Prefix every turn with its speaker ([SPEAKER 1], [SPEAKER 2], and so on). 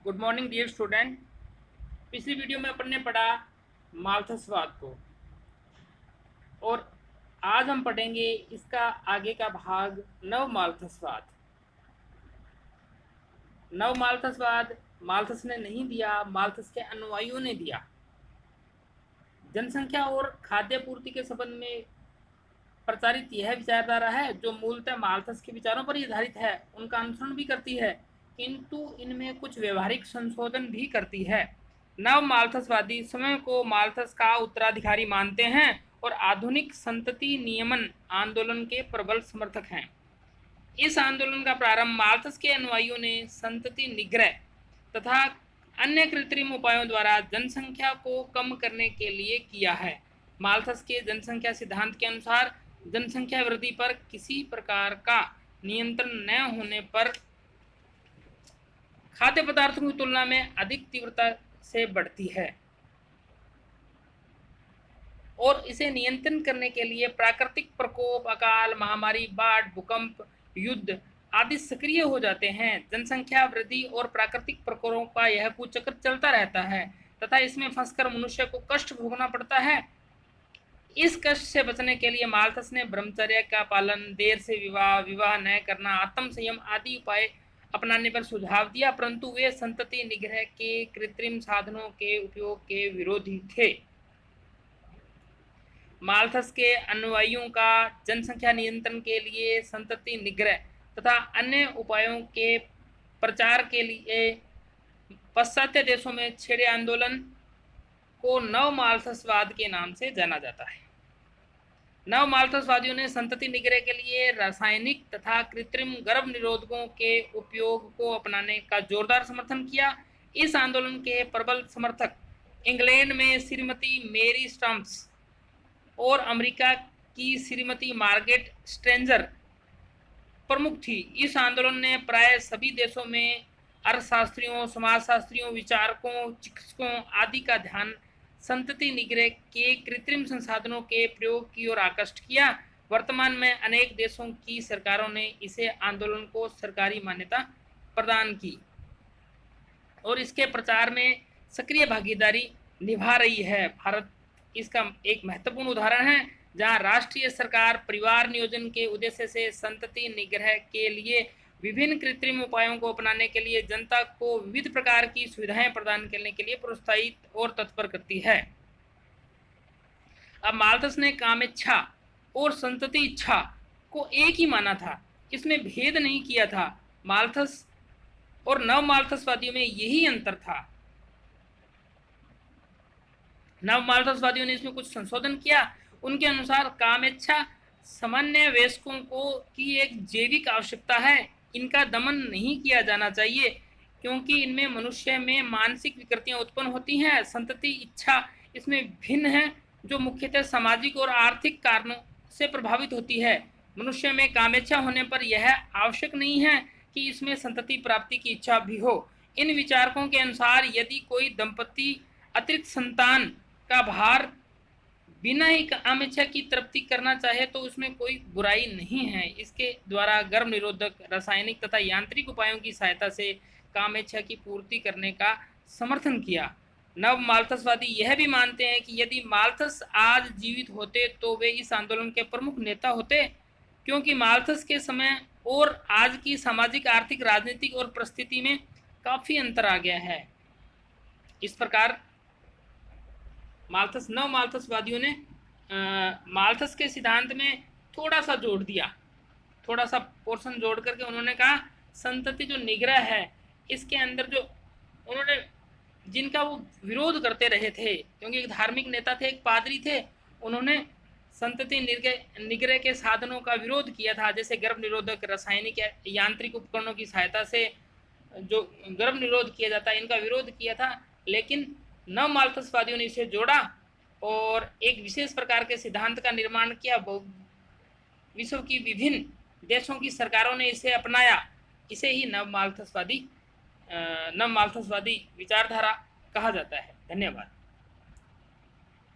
[SPEAKER 1] Good morning dear student. पिछली video में अपन ने पढ़ा माल्थसवाद को और आज हम पढ़ेंगे इसका आगे का भाग नव माल्थसवाद। नव माल्थसवाद माल्थस ने नहीं दिया, माल्थस के अनुयायियों ने दिया। जनसंख्या और खाद्य पूर्ति के संबंध में प्रचारित यह विचारधारा है जो मूलतः माल्थस के विचारों पर आधारित है, उनका अनुसरण भी करती है किंतु इनमें कुछ व्यवहारिक संशोधन भी करती है। नव माल्थसवादी स्वयं को माल्थस का उत्तराधिकारी मानते हैं और आधुनिक संतति नियमन आंदोलन के प्रबल समर्थक हैं। इस आंदोलन का प्रारंभ माल्थस के अनुयायियों ने संतति निग्रह तथा अन्य कृत्रिम उपायों द्वारा जनसंख्या को कम करने के लिए किया है। माल्थस के जनसंख्या सिद्धांत के अनुसार जनसंख्या वृद्धि पर किसी प्रकार का नियंत्रण न होने पर खाद्य पदार्थों की तुलना में अधिक तीव्रता से बढ़ती है और इसे नियंत्रण करने के लिए प्राकृतिक प्रकोप, अकाल, महामारी, बाढ़, भूकंप, युद्ध आदि सक्रिय हो जाते हैं। जनसंख्या वृद्धि और प्राकृतिक प्रकोपों का यह कुचक्र चलता रहता है तथा इसमें फंसकर मनुष्य को कष्ट भोगना पड़ता है। इस कष्ट से बचने के लिए माल्थस ने ब्रह्मचर्य का पालन, देर से विवाह न करना, आत्म संयम आदि उपाय अपनाने पर सुझाव दिया, परंतु वे संतति निग्रह के कृत्रिम साधनों के उपयोग के विरोधी थे। माल्थस के अनुयायियों का जनसंख्या नियंत्रण के लिए संतति निग्रह तथा अन्य उपायों के प्रचार के लिए पाश्चात्य देशों में छेड़े आंदोलन को नव माल्थसवाद के नाम से जाना जाता है। नव माल्थसवादियों ने संतति निग्रह के लिए रासायनिक तथा कृत्रिम गर्भ निरोधकों के उपयोग को अपनाने का जोरदार समर्थन किया। इस आंदोलन के प्रबल समर्थक इंग्लैंड में श्रीमती मेरी स्टम्प्स और अमेरिका की श्रीमती मार्गरेट स्ट्रेंजर प्रमुख थी। इस आंदोलन ने प्राय सभी देशों में अर्थशास्त्रियों, समाजशास्त्रियों, विचारकों, चिकित्सकों आदि का ध्यान संतति निग्रह के कृत्रिम संसाधनों के प्रयोग की ओर आकृष्ट किया। वर्तमान में अनेक देशों की सरकारों ने इसे आंदोलन को सरकारी मान्यता प्रदान की और इसके प्रचार में सक्रिय भागीदारी निभा रही है। भारत इसका एक महत्वपूर्ण उदाहरण है, जहां राष्ट्रीय सरकार परिवार नियोजन के उद्देश्य से संतति निग्रह के लिए विभिन्न कृत्रिम उपायों को अपनाने के लिए जनता को विविध प्रकार की सुविधाएं प्रदान करने के लिए प्रोत्साहित और तत्पर करती है। अब माल्थस ने कामेच्छा और संतति इच्छा को एक ही माना था, इसमें भेद नहीं किया था। माल्थस और नव माल्थसवादियों में यही अंतर था। नव माल्थसवादियों ने इसमें कुछ संशोधन किया। उनके अनुसार कामेच्छा सामान्य वयस्कों को की एक जैविक आवश्यकता है, इनका दमन नहीं किया जाना चाहिए क्योंकि इनमें मनुष्य में मानसिक विकृतियां उत्पन्न होती हैं। संतति इच्छा इसमें भिन्न है, जो मुख्यतः सामाजिक और आर्थिक कारणों से प्रभावित होती है। मनुष्य में कामेच्छा होने पर यह आवश्यक नहीं है कि इसमें संतति प्राप्ति की इच्छा भी हो। इन विचारकों के अनुसार यदि कोई दंपति अतिरिक्त संतान का भार बिना ही कामेच्छा की तृप्ति करना चाहे तो उसमें कोई बुराई नहीं है। इसके द्वारा गर्भ निरोधक, रासायनिक तथा यांत्रिक उपायों की सहायता से कामेच्छा की पूर्ति करने का समर्थन किया। नव माल्थसवादी यह भी मानते हैं कि यदि माल्थस आज जीवित होते तो वे इस आंदोलन के प्रमुख नेता होते, क्योंकि माल्थस के समय और आज की सामाजिक, आर्थिक, राजनीतिक और परिस्थिति में काफी अंतर आ गया है। इस प्रकार नव माल्थसवादियों ने माल्थस के सिद्धांत में थोड़ा सा जोड़ दिया, थोड़ा सा पोर्शन जोड़ करके उन्होंने कहा संतति जो निग्रह है इसके अंदर जो उन्होंने जिनका वो विरोध करते रहे थे, क्योंकि एक धार्मिक नेता थे, एक पादरी थे, उन्होंने संतति निग्रह के साधनों का विरोध किया था, जैसे गर्भ निरोधक, रासायनिक या यांत्रिक उपकरणों की सहायता से जो गर्भ निरोध किया जाता है, इनका विरोध किया था। लेकिन नव माल्थसवादियों ने इसे जोड़ा और एक विशेष प्रकार के सिद्धांत का निर्माण किया। विश्व की विभिन्न देशों की सरकारों ने इसे अपनाया। इसे ही नव माल्थसवादी विचारधारा कहा जाता है। धन्यवाद।